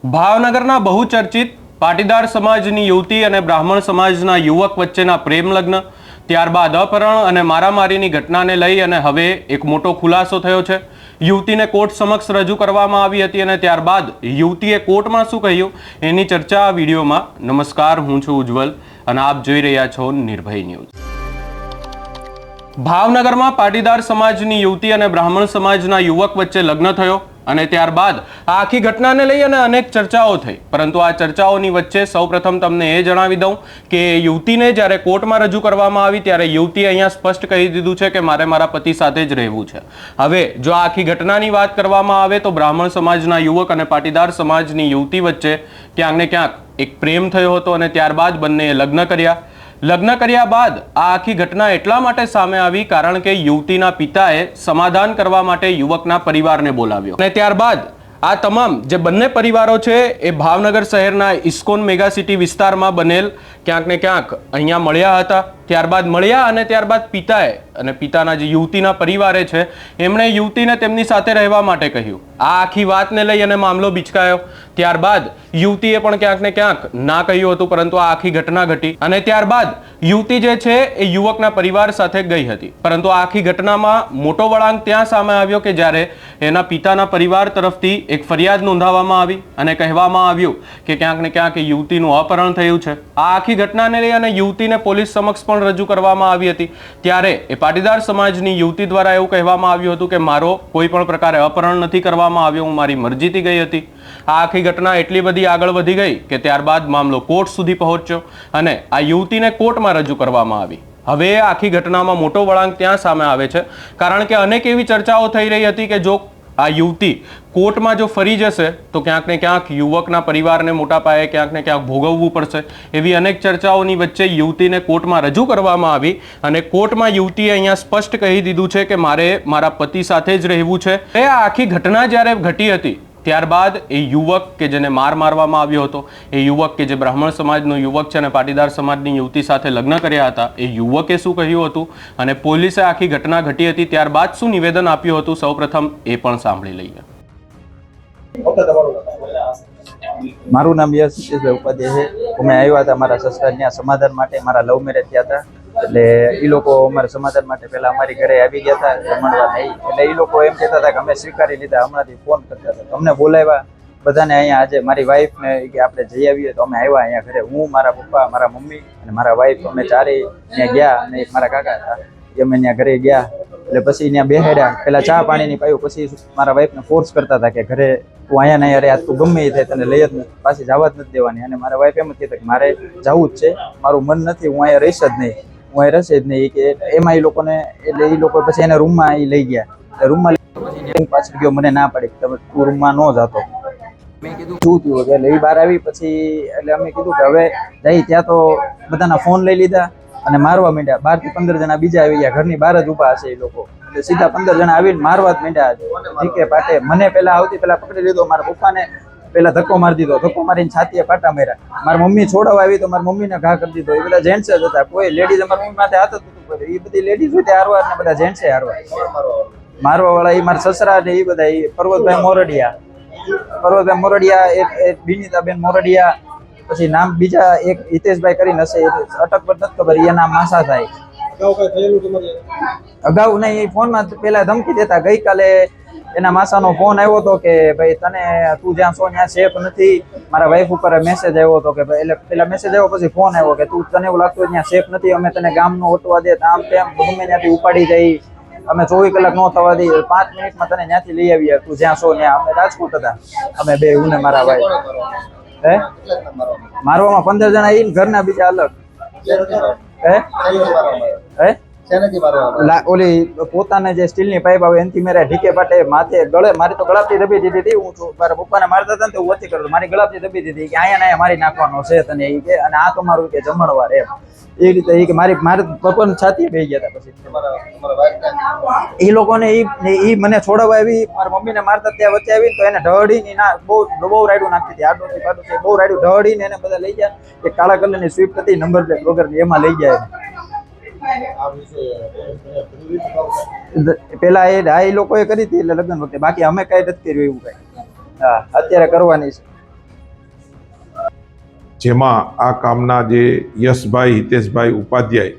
ભાવનગરના બહુચર્ચિત પાટીદાર સમાજની યુવતી અને બ્રાહ્મણ સમાજના યુવક વચ્ચેના પ્રેમ લગ્ન, ત્યારબાદ અપહરણ અને મારામારીની ઘટનાને લઈ અને હવે એક મોટો ખુલાસો થયો છે। યુવતીને કોર્ટ સમક્ષ રજૂ કરવામાં આવી હતી અને ત્યારબાદ યુવતીએ કોર્ટમાં શું કહ્યું એની ચર્ચા આ વિડીયોમાં। નમસ્કાર, હું છું ઉજ્જવલ અને આપ જોઈ રહ્યા છો નિર્ભય ન્યૂઝ। ભાવનગરમાં પાટીદાર સમાજની યુવતી અને બ્રાહ્મણ સમાજના યુવક વચ્ચે લગ્ન થયો અને ત્યારબાદ આ આખી ઘટનાને લઈ અને અનેક ચર્ચાઓ થઈ, પરંતુ આ ચર્ચાઓની વચ્ચે સૌપ્રથમ તમને એ જણાવી દઉં કે યુવતીને જ્યારે કોર્ટમાં રજૂ કરવામાં આવી ત્યારે યુવતીએ અહીંયા સ્પષ્ટ કહી દીધું છે કે મારે મારા પતિ સાથે જ રહેવું છે। હવે જો આ આખી ઘટનાની વાત કરવામાં આવે તો બ્રાહ્મણ સમાજના યુવક અને પાટીદાર સમાજની યુવતી વચ્ચે ક્યાંક ને ક્યાંક એક પ્રેમ થયો હતો અને ત્યારબાદ બંનેએ લગ્ન કર્યા। લગ્ન કર્યા બાદ આ આખી ઘટના એટલા માટે સામે આવી કારણ કે યુવતીના પિતાએ સમાધાન કરવા માટે યુવકના પરિવારને બોલાવ્યો અને ત્યારબાદ આ તમામ જે બંને પરિવારો છે એ ભાવનગર શહેરના ઇસ્કોન મેગા સિટી વિસ્તારમાં બનેલ ક્યાંક ને ક્યાંક અહીંયા મળ્યા હતા। ત્યારબાદ મળ્યા અને ત્યારબાદ પિતાએ અને પિતાના જે યુવતીના પરિવારે છે એમણે યુવતીને તેમની સાથે રહેવા માટે કહ્યું। આ આખી વાતને લઈ અને મામલો બિચકાયો। ત્યારબાદ યુવતીએ પણ ક્યાંક ને ક્યાંક ના કહ્યું હતું, પરંતુ આ આખી ઘટના ઘટી અને ત્યારબાદ યુવતી જે છે એ યુવકના પરિવાર સાથે ગઈ હતી, પરંતુ આ આખી ઘટનામાં મોટો વળાંક ત્યાં સામે આવ્યો કે જ્યારે એના પિતાના પરિવાર તરફથી એક ફરિયાદ નોંધાવવામાં આવી અને કહેવામાં આવ્યું કે ક્યાંક ને ક્યાંક યુવતીનું અપહરણ થયું છે। આ આખી ઘટનાને લઈ અને યુવતીને પોલીસ સમક્ષ પણ રજૂ કરવામાં આવી હતી। ત્યારે એ પાટીદાર સમાજની યુવતી દ્વારા એવું કહેવામાં આવ્યું હતું કે મારો કોઈ પણ પ્રકારે અપહરણ નથી કરવામાં આવ્યો, હું મારી મરજીથી ગઈ હતી। આ આખી ઘટના એટલી બધી આગળ વધી ગઈ કે ત્યારબાદ મામલો કોર્ટ સુધી પહોંચ્યો અને આ યુવતીને કોર્ટમાં રજૂ કરવામાં આવી। હવે આખી ઘટનામાં મોટો વળાંક ત્યાં સામે આવે છે કારણ કે અનેક એવી ચર્ચાઓ થઈ રહી હતી કે જો આ યુવતી કોર્ટમાં જો ફરી જશે તો ક્યાંક ને ક્યાંક યુવકના પરિવારને મોટા પાયે ક્યાંક ને ક્યાંક ભોગવવું પડશે। એવી અનેક ચર્ચાઓની વચ્ચે યુવતીને કોર્ટમાં રજૂ કરવામાં આવી અને કોર્ટમાં યુવતીએ અહીંયા સ્પષ્ટ કહી દીધું છે કે મારે મારા પતિ સાથે જ રહેવું છે। એ આ આખી ઘટના જ્યારે ઘટી હતી ત્યારબાદ એ યુવક કે જેને મારવામાં આવ્યો હતો, એ યુવક કે જે બ્રાહ્મણ સમાજનો યુવક છે અને પાટીદાર સમાજની યુવતી સાથે લગ્ન કર્યા હતા, એ યુવકે શું કહ્યું હતું અને પોલીસે આખી ઘટના ઘટી હતી ત્યારબાદ શું નિવેદન આપ્યું હતું સૌપ્રથમ એ પણ સાંભળી લઈએ। મારું નામ યશભાઈ ઉપાધ્યાય છે। અમે આવ્યા હતા મારા સસરાના સમાધાન માટે, મારા લવ મેરેજ થયા હતા એટલે એ લોકો અમારા સમાધાન માટે પહેલા અમારી ઘરે આવી ગયા હતા જમણવા નહીં, એટલે એ લોકો એમ કહેતા હતા કે અમે સ્વીકારી લીધા, હમણાંથી ફોન કરતા હતા અમને બોલાવ્યા બધાને અહીંયા। આજે મારી વાઈફને કે આપણે જઈ આવીએ તો અમે આવ્યા અહીંયા ઘરે, હું, મારા પપ્પા, મારા મમ્મી અને મારા વાઈફ, અમે ચારેય ત્યાં ગયા અને એક મારા કાકા હતા એ અમે ત્યાં ઘરે ગયા। એટલે પછી ત્યાં બેહાડ્યા, પહેલા ચા પાણીની પાયું, પછી મારા વાઈફને ફોર્સ કરતા હતા કે ઘરે તું અહીંયા નહીં, અરે આજ તું ગમે એ થાય તને લઈ જ નથી, પાછી જવા જ નથી દેવાની। અને મારા વાઈફ એમ જ કહેતા કે મારે જવું જ છે, મારું મન નથી, હું અહીંયા રહીશ જ નહીં, હું અહીં રહેશે જ નહીં કે એમાં એ લોકોને, એટલે એ લોકો પછી એને રૂમમાં એ લઈ ગયા। રૂમમાં પછી પાછળ ગયો, મને ના પાડી તમે તું રૂમમાં ન જતો। મેં કીધું શું થયું એટલે એ બહાર આવી પછી એટલે અમે કીધું કે હવે જઈ, ત્યાં તો બધાના ફોન લઈ લીધા અને મારવા માંડ્યા। 12 થી 15 જણા બીજા આવી ગયા, ઘરની બહાર જ ઊભા હશે એ લોકો, એટલે સીધા 15 જણા આવીને મારવા જ માંડ્યા। ઠીકે પાટે મને પહેલા આવતી પહેલા પકડી લીધો, મારા પપ્પાને પહેલા ધક્કો મારી દીધો, ધક્કો મારીને છાતીએ પાટા માર્યા। મારી મમ્મી છોડાવવા આવી તો મારી મમ્મીને ઘા કરી દીધો। એ બધા જેન્ટ્સ જ હતા, કોઈ લેડીઝ અમારી મમ્મી માથે હાથ જ નતું કર્યું, એ બધી લેડીઝ હોય હારવાર ને બધા જેન્ટ્સે હારવાર મારવા વાળા એ મારા સસરા ને એ બધા, એ પર્વતભાઈ મોરડિયા, એક બિનિતાબેન મોરડિયા, પછી નામ બીજા એક હિતેશભાઈ કરીને હશે, અટક પર નથી ખબર, એના માસા થાય। અગાઉ નહીં, એ ફોનમાં પેલા ધમકી દેતા। ગઈકાલે એના માસાનો ફોન આવ્યો હતો કે ભાઈ તને તું જ્યાં છો ત્યાં સેફ નથી, મારા વાઈફ ઉપર મેસેજ આવ્યો હતો કે ભાઈ, એટલે પેલા મેસેજ આવ્યો પછી ફોન આવ્યો કે તું તને એવું લાગતું ત્યાં સેફ નથી, અમે તને ગામનો ઓટવા દે, આમ તેમ ગમે ત્યાંથી ઉપાડી જઈ, અમે 24 કલાક ન થવા દઈએ, 5 મિનિટમાં તને ત્યાંથી લઈ આવીએ, તું જ્યાં છો ત્યાં। અમે રાજકોટ હતા, અમે બે, હું ને મારા વાઈફ। હે મારવામાં 15 જણા એ ઘરના બીજા અલગ। હે ઓલી પોતાને જે સ્ટીલની પાઇપ આવે એનાથી મેરા ઢીકે પાટે માથે ગળે, મારી તો ગળાપથી દબી દીધી હતી। હું મારા પપ્પાને મારતા હતા ને તો ઓછી કરતો, મારી ગળાપથી દબી દીધી કે અહીંયા ને મારી નાખવાનો છે તને એ કે, અને આ તો મારું કે જમણવાર એમ, એ રીતે એ કે મારે પપ્પાને છાતી બેસી ગયા હતા। પછી એ લોકોને એ મને છોડાવવા આવી, મારા મમ્મીને મારતા ત્યાં વચ્ચે આવી તો એને ઢળીને ના બહુ રાયડું નાખતી હતી, આડોથી પાડોથી બહુ રાયડું ઢળીને એને બધા લઈ ગયા। એક કાળા કલરની સ્વિફ્ટ હતી નંબર પ્લેટ વગરની, એમાં લઈ ગયા। પેલા એ લોકોએ કરી હતી એટલે લગ્ન વખતે, બાકી અમે કઈ નથી કર્યું એવું કઈ। હા અત્યારે કરવાની છે। જેમાં આ કામના જે યશભાઈ હિતેશભાઈ ઉપાધ્યાય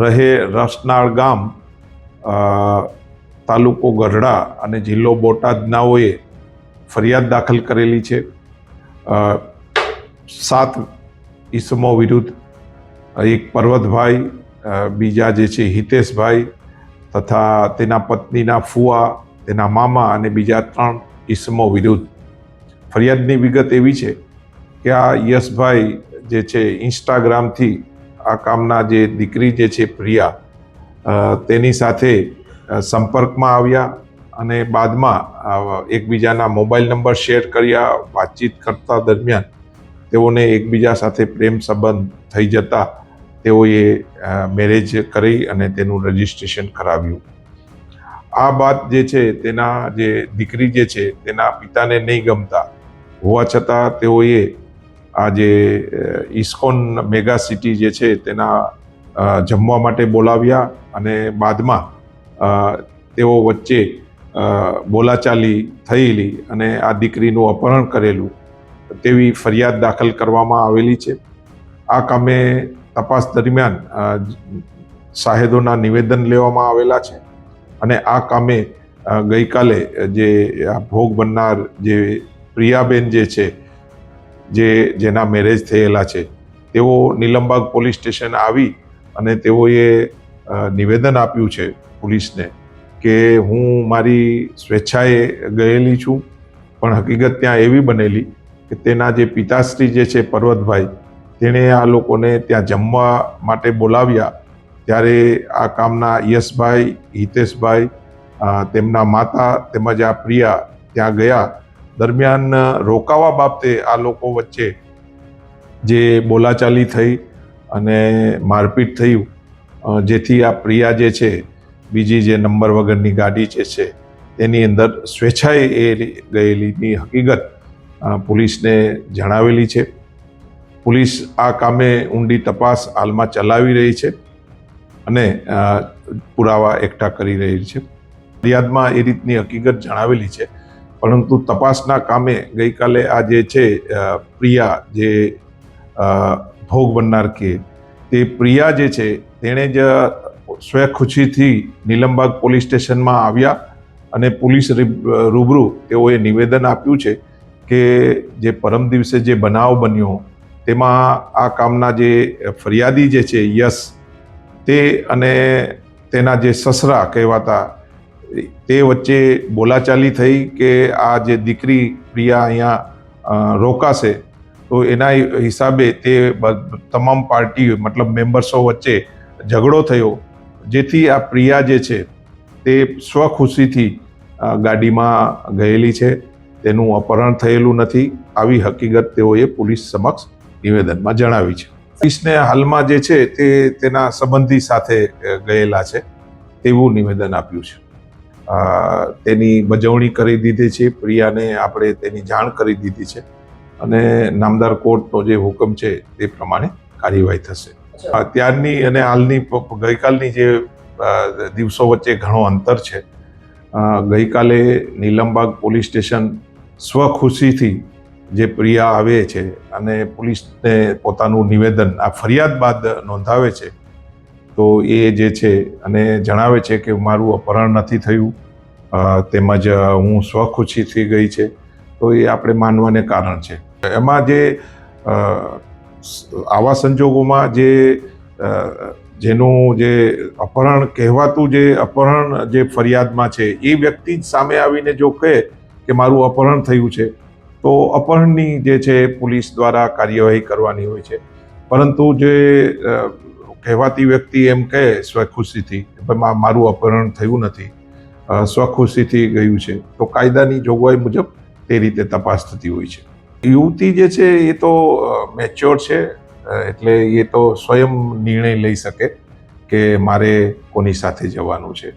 રહે રસનાળ ગામ, તાલુકો ગઢડા અને જિલ્લો બોટાદનાઓએ ફરિયાદ દાખલ કરેલી છે. 7 ઈસમો વિરુદ્ધ, એક પર્વતભાઈ, બીજા જે છે હિતેશભાઈ તથા તેના પત્નીના ફુવા, તેના મામા અને બીજા 3 ઈસમો વિરુદ્ધ. ફરિયાદની વિગત એવી છે કે આ યશભાઈ જે છે ઇન્સ્ટાગ્રામથી આ કામના જે દીકરી જે છે પ્રિયા, તેની સાથે સંપર્કમાં આવ્યા અને બાદમાં એકબીજાના મોબાઈલ નંબર શેર કર્યા. વાતચીત કરતા દરમિયાન તેઓને એકબીજા સાથે પ્રેમ સંબંધ થઈ જતા તેઓએ મેરેજ કરી અને તેનું રજિસ્ટ્રેશન કરાવ્યું. આ વાત જે છે તેના જે દીકરી જે છે તેના પિતાને નહીં ગમતા હોવા છતાં તેઓએ આ જે ઇસ્કોન મેગા સિટી જે છે તેના જમવા માટે બોલાવ્યા અને બાદમાં તેઓ વચ્ચે બોલાચાલી થયેલી અને આ દીકરીનું અપહરણ કરેલું તેવી ફરિયાદ દાખલ કરવામાં આવેલી છે. આ કામે તપાસ દરમિયાન શાહેદોના નિવેદન લેવામાં આવેલા છે અને આ કામે ગઈકાલે જે આ ભોગ બનનાર જે પ્રિયાબેન જે છે, જેના મેરેજ થયેલા છે, તેઓ નીલમબાગ પોલીસ સ્ટેશન આવી અને તેઓએ નિવેદન આપ્યું છે પોલીસને કે હું મારી સ્વેચ્છાએ ગયેલી છું, પણ હકીકત ત્યાં એવી બનેલી કે તેના જે પિતાશ્રી જે છે પર્વતભાઈ, તેણે આ લોકોને ત્યાં જમવા માટે બોલાવ્યા. ત્યારે આ કામના યશભાઈ, હિતેશભાઈ, તેમના માતા તેમજ આ પ્રિયા ત્યાં ગયા. દરમિયાન રોકાવા બાબતે આ લોકો વચ્ચે જે બોલાચાલી થઈ અને મારપીટ થયું, જેથી આ પ્રિયા જે છે બીજી જે નંબર વગરની ગાડી જે છે તેની અંદર સ્વેચ્છાએ એ ગયેલીની હકીકત પોલીસને જણાવેલી છે. પોલીસ આ કામે ઊંડી તપાસ હાલમાં ચલાવી રહી છે અને પુરાવા એકઠા કરી રહી છે. ફરિયાદમાં એ રીતની હકીકત જણાવેલી છે, પરંતુ તપાસના કામે ગઈકાલે આ જે છે પ્રિયા, જે ભોગ બનનાર કે તે પ્રિયા જે છે તેણે જ સ્વખુશીથી નીલમબાગ પોલીસ સ્ટેશનમાં આવ્યા અને પોલીસ રૂબરૂ તેઓએ નિવેદન આપ્યું છે કે જે પરમ દિવસે જે બનાવ બન્યો તેમાં આ કામના જે ફરિયાદી જે છે યશ, તે અને તેના જે સસરા કહેવાતા તે વચ્ચે બોલાચાલી થઈ કે આ જે દીકરી પ્રિયા અહીંયા રોકાશે તો એના હિસાબે તે તમામ પાર્ટી મતલબ મેમ્બર્સો વચ્ચે ઝઘડો થયો, જેથી આ પ્રિયા જે છે તે સ્વખુશીથી ગાડીમાં ગયેલી છે, તેનું અપહરણ થયેલું નથી. આવી હકીકત તેઓએ પોલીસ સમક્ષ નિવેદનમાં જણાવી છે. પોલીસને હાલમાં જે છે તે તેના સંબંધી સાથે ગયેલા છે તેવું નિવેદન આપ્યું છે. તેની બજવણી કરી દીધી છે. પ્રિયાને આપણે તેની જાણ કરી દીધી છે અને નામદાર કોર્ટનો જે હુકમ છે તે પ્રમાણે કાર્યવાહી થશે. ત્યારની અને હાલની ગઈકાલની જે દિવસો વચ્ચે ઘણો અંતર છે. ગઈકાલે નીલમબાગ પોલીસ સ્ટેશન સ્વખુશીથી જે પ્રિયા આવે છે અને પોલીસને પોતાનું નિવેદન આ ફરિયાદ બાદ નોંધાવે છે, તો એ જે છે અને જણાવે છે કે મારું અપહરણ નથી થયું, તેમજ હું સ્વખુશીથી ગઈ છે, તો એ આપણે માનવાને કારણ છે. એમાં જે આવા સંજોગોમાં જેનું જે અપહરણ કહેવાતું જે અપહરણ જે ફરિયાદમાં છે એ વ્યક્તિ જ સામે આવીને જો કહે કે મારું અપહરણ થયું છે, તો અપહરણની જે છે પોલીસ દ્વારા કાર્યવાહી કરવાની હોય છે. પરંતુ જે કહેવાતી વ્યક્તિ એમ કહે સ્વખુશીથી મારું અપહરણ થયું નથી, સ્વખુશીથી ગયું છે, તો કાયદાની જોગવાઈ મુજબ તે રીતે તપાસ થતી હોય છે. યુવતી જે છે એ તો મેચ્યોર છે, એટલે એ તો સ્વયં નિર્ણય લઈ શકે કે મારે કોની સાથે જવાનું છે.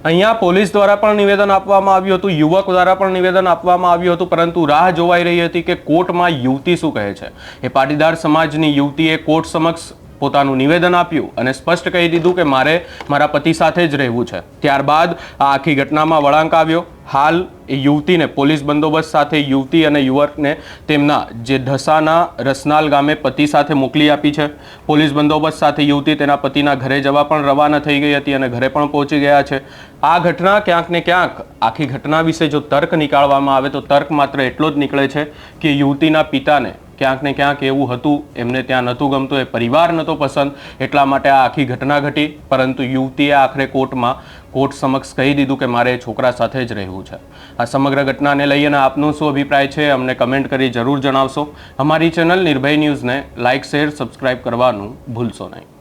અહીંયા પોલીસ દ્વારા પણ નિવેદન આપવામાં આવ્યું હતું, યુવક દ્વારા પણ નિવેદન આપવામાં આવ્યું હતું, પરંતુ રાહ જોવાઈ રહી હતી કે કોર્ટમાં યુવતી શું કહે છે. એ પાટીદાર સમાજની યુવતીએ કોર્ટ સમક્ષ પોતાનું નિવેદન આપ્યું અને સ્પષ્ટ કહી દીધું કે મારે મારા પતિ સાથે જ રહેવું છે. ત્યારબાદ આ આખી ઘટનામાં વળાંક આવ્યો. હાલ એ યુવતીને પોલીસ બંદોબસ્ત સાથે યુવતી અને યુવકને તેમના જે ઢસાના રસનાલ ગામે પતિ સાથે મોકલી આપી છે. પોલીસ બંદોબસ્ત સાથે યુવતી તેના પતિના ઘરે જવા પણ રવાના થઈ ગઈ હતી અને ઘરે પણ પહોંચી ગયા છે. આ ઘટના ક્યાંક ને ક્યાંક આખી ઘટના વિશે જો તર્ક નીકાળવામાં આવે તો તર્ક માત્ર એટલો જ નીકળે છે કે યુવતીના પિતાને ક્યાંક ને ક્યાંક એવું હતું, એમને ત્યાં નહોતું ગમતું, એ પરિવાર નહોતો પસંદ, એટલા માટે આ આખી ઘટના ઘટી. પરંતુ યુવતીએ આખરે કોર્ટ સમક્ષ કહી દીધું કે મારે છોકરા સાથે જ રહેવું છે. આ સમગ્ર ઘટનાને લઈને આપનો શું અભિપ્રાય છે અમને કમેન્ટ કરી જરૂર જણાવશો. અમારી ચેનલ નિર્ભય ન્યૂઝને લાઇક, શેર, સબસ્ક્રાઇબ કરવાનું ભૂલશો નહીં.